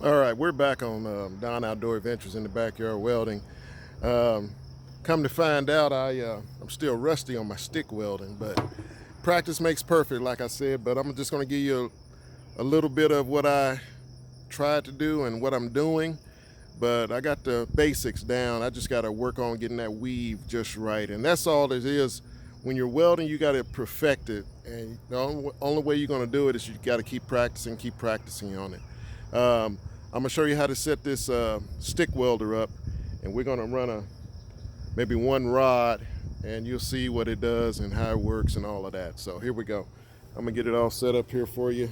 All right, we're back on Don Outdoor Adventures in the Backyard Welding. Um, Come to find out, I'm still rusty on my stick welding, but practice makes perfect, like I said. But I'm just going to give you a little bit of what I tried to do and what I'm doing. But I got the basics down. I just got to work on getting that weave just right, and that's all it is. When you're welding, you got to perfect it, and the only way you're going to do it is you got to keep practicing on it. I'm gonna show you how to set this stick welder up, and we're gonna run maybe one rod, and you'll see what it does and how it works and all of that. So here we go. I'm gonna get it all set up here for you.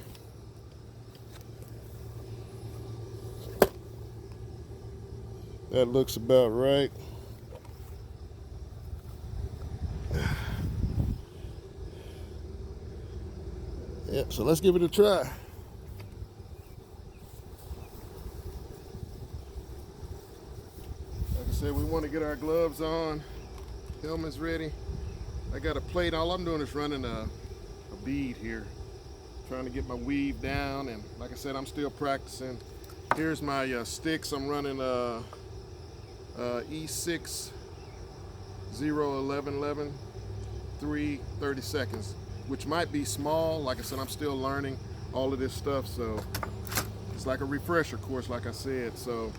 That looks about right. Yep, so let's give it a try. Like I said, we want to get our gloves on, helmets ready. I got a plate. All I'm doing is running a bead here, trying to get my weave down, and like I said, I'm still practicing. Here's my sticks. I'm running E6 01111 3 30 seconds, which might be small. Like I said, I'm still learning all of this stuff, so it's like a refresher course, like I said. So,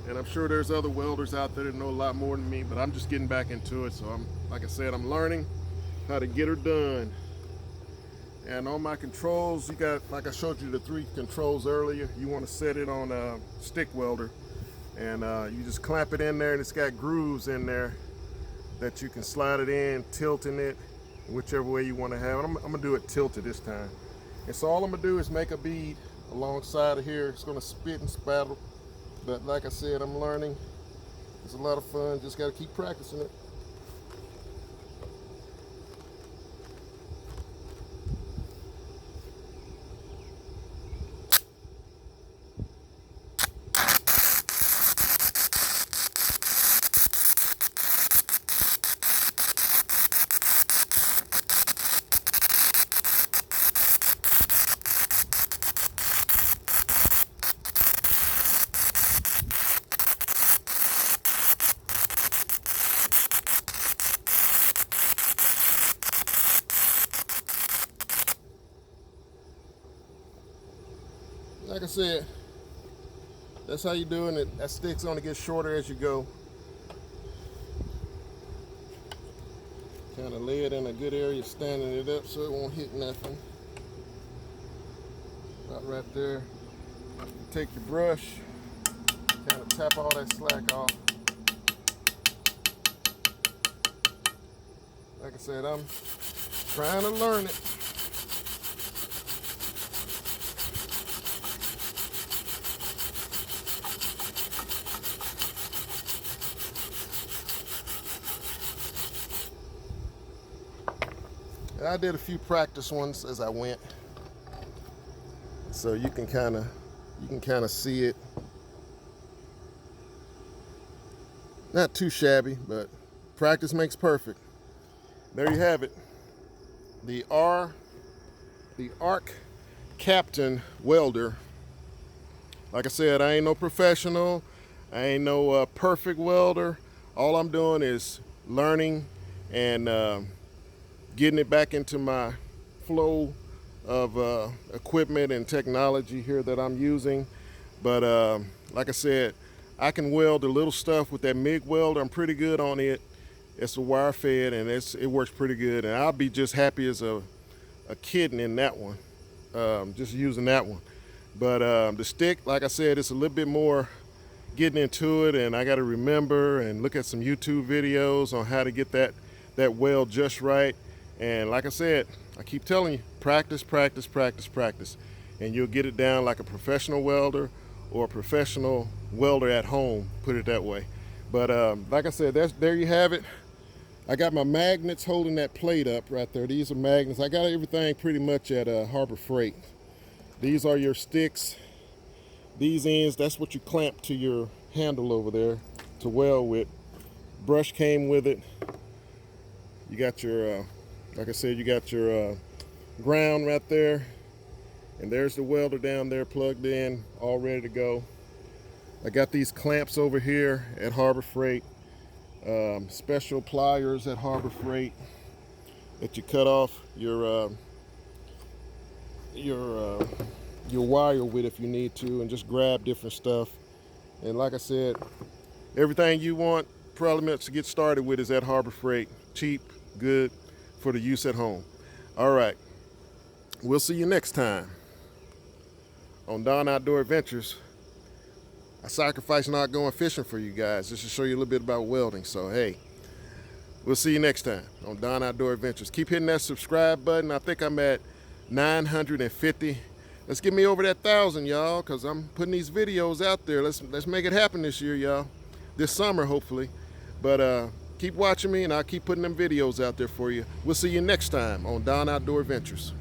and I'm sure there's other welders out there that know a lot more than me, but I'm just getting back into it. So like I said, I'm learning how to get her done. And on my controls, you got, like I showed you the 3 controls earlier, you want to set it on a stick welder, and you just clamp it in there, and it's got grooves in there that you can slide it in, tilting it, whichever way you want to have it. I'm gonna do it tilted this time. And so all I'm gonna do is make a bead alongside of here. It's gonna spit and spatter, but like I said, I'm learning. It's a lot of fun, just gotta keep practicing it. Like I said, that's how you doing it. That stick's gonna get shorter as you go. Kind of lay it in a good area, standing it up so it won't hit nothing. About right there. You take your brush, kind of tap all that slack off. Like I said, I'm trying to learn it. I did a few practice ones as I went, so you can kind of see it. Not too shabby, but practice makes perfect. There you have it. The Arc Captain welder. Like I said, I ain't no professional. I ain't no perfect welder. All I'm doing is learning and getting it back into my flow of equipment and technology here that I'm using. But like I said, I can weld the little stuff with that MIG welder. I'm pretty good on it. It's a wire fed, and it works pretty good. And I'll be just happy as a kitten in that one, just using that one. But the stick, like I said, it's a little bit more getting into it, and I got to remember and look at some YouTube videos on how to get that weld just right. And like I said, I keep telling you, practice, practice, practice, practice, and you'll get it down like a professional welder or a professional welder at home, put it that way. But like I said, there you have it. I got my magnets holding that plate up right there. These are magnets. I got everything pretty much at Harbor Freight. These are your sticks. These ends, that's what you clamp to your handle over there to weld with. Brush came with it. You got your, like I said, you got your ground right there. And there's the welder down there plugged in, all ready to go. I got these clamps over here at Harbor Freight. Special pliers at Harbor Freight that you cut off your wire with if you need to, and just grab different stuff. And like I said, everything you want probably meant to get started with is at Harbor Freight. Cheap, good, for the use at home. All right, we'll see you next time on Don Outdoor Adventures. I sacrifice not going fishing for you guys just to show you a little bit about welding. So hey, we'll see you next time on Don Outdoor Adventures. Keep hitting that subscribe button. I think I'm at 950. Let's get me over that 1,000, y'all, because I'm putting these videos out there. Let's make it happen this year, y'all. This summer, hopefully. But keep watching me, and I'll keep putting them videos out there for you. We'll see you next time on Don Outdoor Adventures.